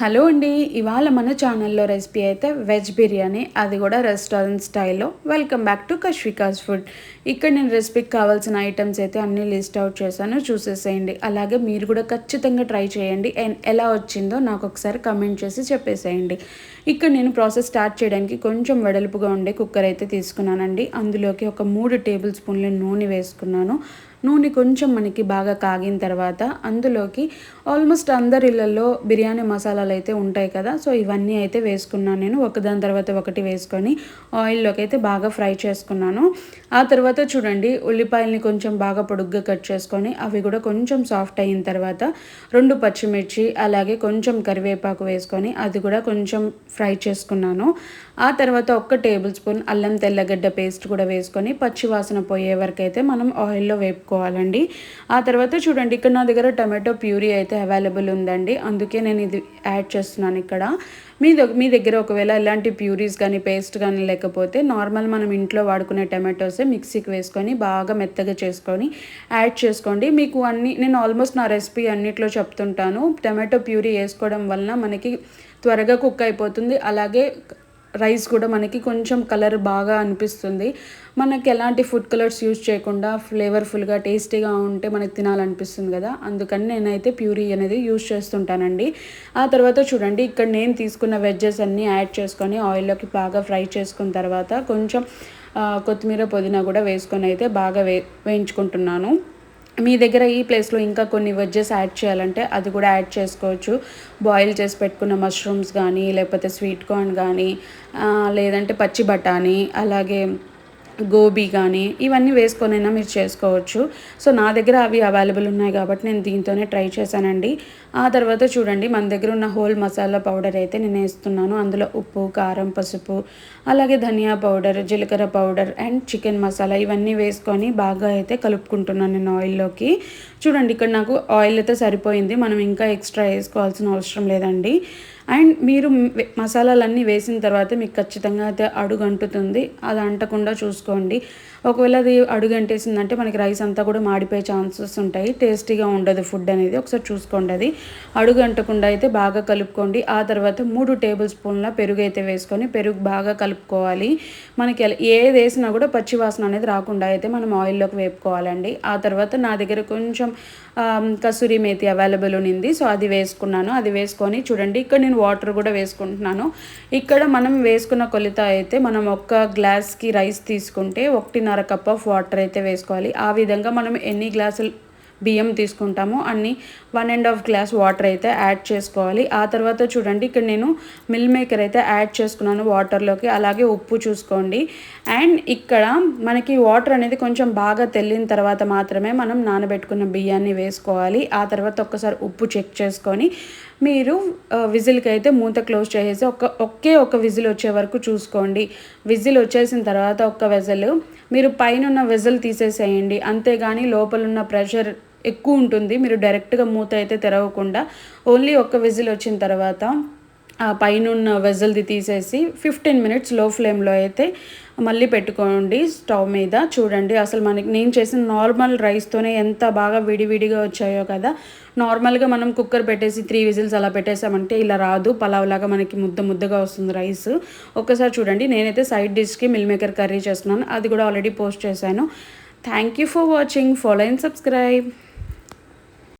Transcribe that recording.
Hello అండి. ఇవాళ మన ఛానల్లో రెసిపీ అయితే వెజ్ బిర్యానీ, అది కూడా రెస్టారెంట్ స్టైల్లో. Welcome back to Kashvika's food. ఇక్కడ నేను రెసిపీకి కావాల్సిన ఐటమ్స్ అయితే అన్నీ లిస్ట్ అవుట్ చేశాను, చూసేసేయండి. అలాగే మీరు కూడా ఖచ్చితంగా ట్రై చేయండి అండ్ ఎలా వచ్చిందో నాకు ఒకసారి కమెంట్ చేసి చెప్పేసేయండి. ఇక్కడ నేను ప్రాసెస్ స్టార్ట్ చేయడానికి కొంచెం వెడల్పుగా ఉండే కుక్కర్ అయితే తీసుకున్నానండి. అందులోకి ఒక 3 టేబుల్ స్పూన్ల నూనె వేసుకున్నాను. నూనె కొంచెం మనకి బాగా కాగిన తర్వాత అందులోకి ఆల్మోస్ట్ అందరి ఇళ్ళల్లో బిర్యానీ మసాలాలు అయితే ఉంటాయి కదా, సో ఇవన్నీ అయితే వేసుకున్నాను నేను ఒకదాని తర్వాత ఒకటి వేసుకొని ఆయిల్లోకి అయితే బాగా ఫ్రై చేసుకున్నాను. ఆ తర్వాత చూడండి, ఉల్లిపాయల్ని కొంచెం బాగా పొడుగ్గా కట్ చేసుకొని అవి కూడా కొంచెం సాఫ్ట్ అయిన తర్వాత 2 పచ్చిమిర్చి అలాగే కొంచెం కరివేపాకు వేసుకొని అది కూడా కొంచెం ఫ్రై చేసుకున్నాను. ఆ తర్వాత 1 టేబుల్ స్పూన్ అల్లం తెల్లగడ్డ పేస్ట్ కూడా వేసుకొని పచ్చి వాసన పోయే వరకు అయితే మనం ఆయిల్లో వేపుకోవాలండి. ఆ తర్వాత చూడండి, ఇక్కడ నా దగ్గర టమాటో ప్యూరీ అయితే అవైలబుల్ ఉందండి, అందుకే నేను ఇది యాడ్ చేస్తున్నాను ఇక్కడ. మీ దగ్గర ఒకవేళ ఇలాంటి ప్యూరీస్ కానీ పేస్ట్ కానీ లేకపోతే నార్మల్ మనం ఇంట్లో వాడుకునే టమాటోసే మిక్సీకి వేసుకొని బాగా మెత్తగా చేసుకొని యాడ్ చేసుకోండి. మీకు నేను ఆల్మోస్ట్ నా రెసిపీ అన్నిట్లో చెప్తుంటాను. టమాటో ప్యూరీ వేసుకోవడం వలన మనకి త్వరగా కుక్ అయిపోతుంది, అలాగే రైస్ కూడా మనకి కొంచెం కలర్ బాగా అనిపిస్తుంది. మనకి ఎలాంటి ఫుడ్ కలర్స్ యూజ్ చేయకుండా ఫ్లేవర్ఫుల్గా టేస్టీగా ఉంటే మనకి తినాలనిపిస్తుంది కదా, అందుకని నేనైతే ప్యూరీ అనేది యూజ్ చేస్తుంటానండి. ఆ తర్వాత చూడండి, ఇక్కడ నేను తీసుకున్న వెజ్జెస్ అన్నీ యాడ్ చేసుకొని ఆయిల్లోకి బాగా ఫ్రై చేసుకున్న తర్వాత కొంచెం కొత్తిమీర పుదీనా కూడా వేసుకొని అయితే బాగా వేయించుకుంటున్నాను. మీ దగ్గర ఈ ప్లేస్లో ఇంకా కొన్ని వెజ్జెస్ యాడ్ చేయాలంటే అది కూడా యాడ్ చేసుకోవచ్చు. బాయిల్ చేసి పెట్టుకున్న మష్రూమ్స్ కానీ లేకపోతే స్వీట్ కార్న్ కానీ లేదంటే పచ్చి బఠానీ అలాగే గోబీ కానీ ఇవన్నీ వేసుకొనైనా మీరు చేసుకోవచ్చు. సో నా దగ్గర అవి అవైలబుల్ ఉన్నాయి కాబట్టి నేను దీంతోనే ట్రై చేశానండి. ఆ తర్వాత చూడండి, మన దగ్గర ఉన్న హోల్ మసాలా పౌడర్ అయితే నేను వేస్తున్నాను. అందులో ఉప్పు, కారం, పసుపు అలాగే ధనియా పౌడర్, జీలకర్ర పౌడర్ అండ్ చికెన్ మసాలా ఇవన్నీ వేసుకొని బాగా అయితే కలుపుకుంటున్నాను నేను ఆయిల్లోకి. చూడండి, ఇక్కడ నాకు ఆయిల్ అయితే సరిపోయింది, మనం ఇంకా ఎక్స్ట్రా వేసుకోవాల్సిన అవసరం లేదండి. అండ్ మీరు మసాలాలన్నీ వేసిన తర్వాత మీకు ఖచ్చితంగా అయితే అడుగు అంటుతుంది, అది అంటకుండా చూసుకోండి. ఒకవేళ అది అడుగు అంటేసిందంటే మనకి రైస్ అంతా కూడా మాడిపోయే ఛాన్సెస్ ఉంటాయి, టేస్టీగా ఉండదు ఫుడ్ అనేది. ఒకసారి చూసుకోండి, అది అడుగు అంటకుండా అయితే బాగా కలుపుకోండి. ఆ తర్వాత 3 టేబుల్ స్పూన్ల పెరుగు అయితే వేసుకొని పెరుగు బాగా కలుపుకోవాలి. మనకి ఏది వేసినా కూడా పచ్చి వాసన అనేది రాకుండా అయితే మనం ఆయిల్లోకి వేపుకోవాలండి. ఆ తర్వాత నా దగ్గర కొంచెం కసూరి మేతి అవైలబుల్ ఉంది, సో అది వేసుకున్నాను. అది వేసుకొని చూడండి, ఇక్కడ నేను వాటర్ కూడా వేసుకుంటున్నాను. ఇక్కడ మనం వేసుకున్న కొలత అయితే మనం 1 గ్లాస్కి రైస్ తీసుకుంటే 1.5 కప్ ఆఫ్ వాటర్ అయితే వేసుకోవాలి. ఆ విధంగా మనం ఎన్ని గ్లాసులు బియ్యం తీసుకుంటామో అన్ని 1.5 గ్లాస్ వాటర్ అయితే యాడ్ చేసుకోవాలి. ఆ తర్వాత చూడండి, ఇక్కడ నేను మిల్ మేకర్ అయితే యాడ్ చేసుకున్నాను వాటర్లోకి, అలాగే ఉప్పు చూసుకోండి. అండ్ ఇక్కడ మనకి వాటర్ అనేది కొంచెం బాగా తెల్లిన తర్వాత మాత్రమే మనం నానబెట్టుకున్న బియ్యాన్ని వేసుకోవాలి. ఆ తర్వాత ఒక్కసారి ఉప్పు చెక్ చేసుకొని మీరు విజిల్కి అయితే మూత క్లోజ్ చేసేసి ఒక్క విజిల్ వచ్చే వరకు చూసుకోండి. విజిల్ వచ్చేసిన తర్వాత ఒక్క విజిల్ మీరు పైన ఉన్న విజిల్ తీసేసేయండి, అంతేగాని లోపల ఉన్న ప్రెషర్ ఎక్కువ ఉంటుంది. మీరు డైరెక్ట్గా మూత అయితే తెరవకుండా ఓన్లీ ఒక్క విజిల్ వచ్చిన తర్వాత ఆ పైన వెజల్ది తీసేసి 15 మినిట్స్ లో ఫ్లేమ్లో అయితే మళ్ళీ పెట్టుకోండి స్టవ్ మీద. చూడండి, అసలు నేను చేసిన నార్మల్ రైస్తోనే ఎంత బాగా విడివిడిగా వచ్చాయో కదా. నార్మల్గా మనం కుక్కర్ పెట్టేసి 3 విజిల్స్ అలా పెట్టేసామంటే ఇలా రాదు, పలావ్ లాగా మనకి ముద్దగా వస్తుంది రైస్. ఒక్కసారి చూడండి, నేనైతే సైడ్ డిష్కి మిల్ మేకర్ కర్రీ చేస్తున్నాను, అది కూడా ఆల్రెడీ పోస్ట్ చేశాను. Thank you for watching. Follow and subscribe.